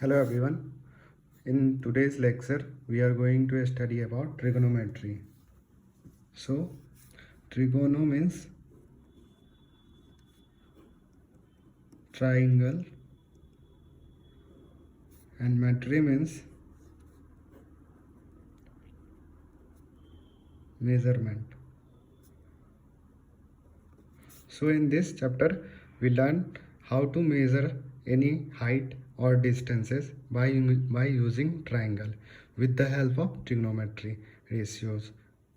Hello everyone. In today's lecture, we are going to study about trigonometry. So, trigono means triangle and metry means measurement. So, in this chapter, we learn how to measure any height or distances by using triangle with the help of trigonometry ratios.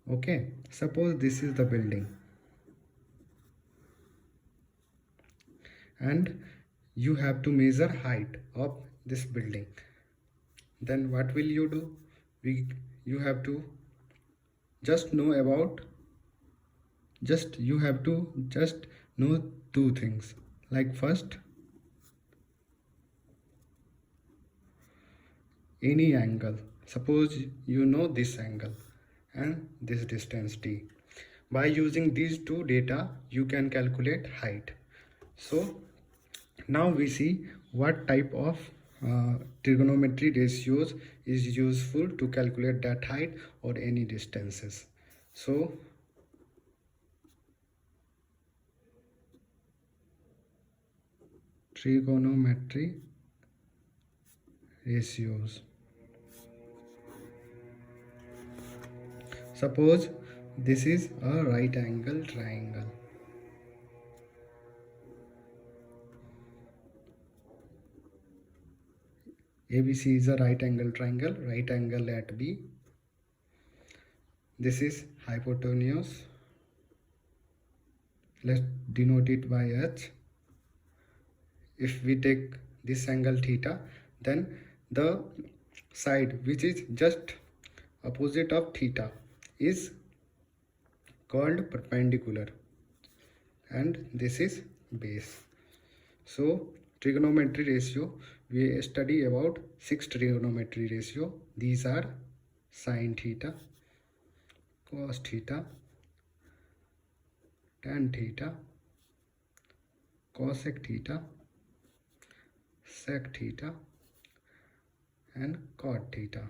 Okay, suppose this is the building and you have to measure height of this building. Then what will you do? You have to just know about just know two things. Like first, any angle. Suppose you know this angle and this distance d. By using these two data, you can calculate height. So now we see what type of trigonometry ratios is useful to calculate that height or any distances. So trigonometry ratios. Suppose this is a right angle triangle. ABC is a right angle triangle, right angle at B. This is hypotenuse. Let's denote it by H. If we take this angle theta, then the side which is just opposite of theta is called perpendicular, and this is base. So trigonometry ratio, we study about 6 trigonometry ratio. These are sine theta, cos theta, tan theta, cosec theta, sec theta, and cot theta.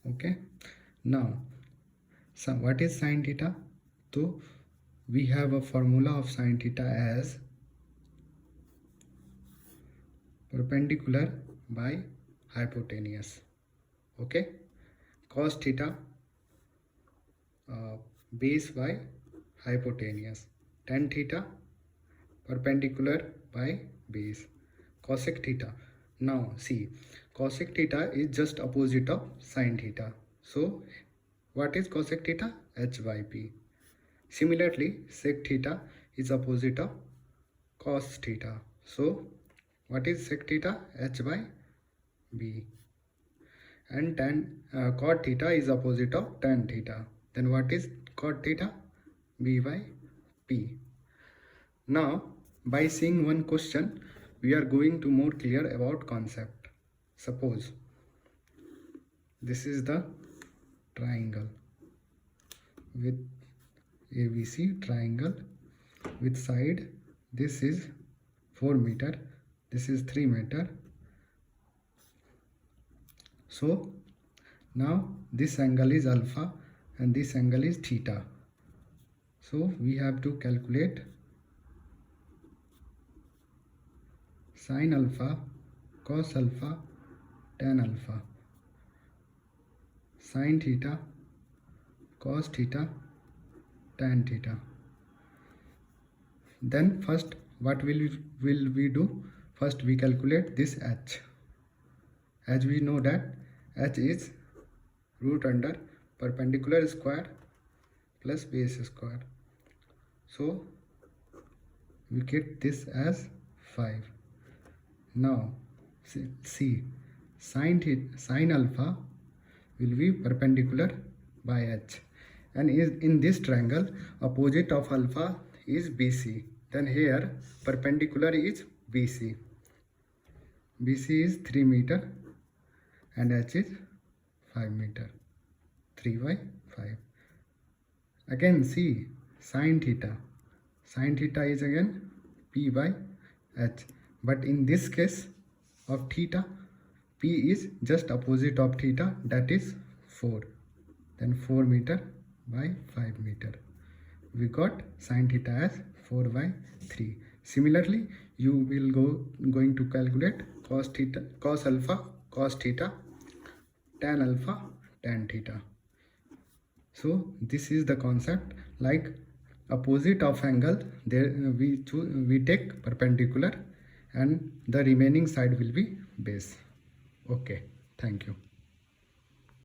Okay, now what is sine theta? So we have a formula of sine theta as perpendicular by hypotenuse. Okay, cos theta base by hypotenuse, tan theta perpendicular by base, cosec theta. Now see, cosec theta is just opposite of sine theta. So what is cosec theta? H by P. Similarly, sec theta is opposite of cos theta. So what is sec theta? H by B. And cot theta is opposite of tan theta. Then what is cot theta? B by P. Now, by seeing one question, we are going to more clear about concept. Suppose this is the triangle with ABC triangle with side. This is 4 meter. This is 3 meter. So now this angle is alpha and this angle is theta. So we have to calculate sin alpha, cos alpha, tan alpha, sin theta, cos theta, tan theta. Then first what will we do? First we calculate this h. As we know that h is root under perpendicular square plus base square. So we get this as 5. Now see sin alpha will be perpendicular by h, and in this triangle opposite of alpha is BC. Then here perpendicular is BC. BC is 3 meter and h is 5 meter. 3 by 5. Again see sin theta. Sin theta is again P by h. but in this case of theta, P is just opposite of theta, that is 4. Then 4 meter by 5 meter. We got sin theta as 4 by 3. Similarly, you will going to calculate cos theta, cos alpha, cos theta, tan alpha, tan theta. So this is the concept, like opposite of angle, there we take perpendicular and the remaining side will be base. Okay, thank you.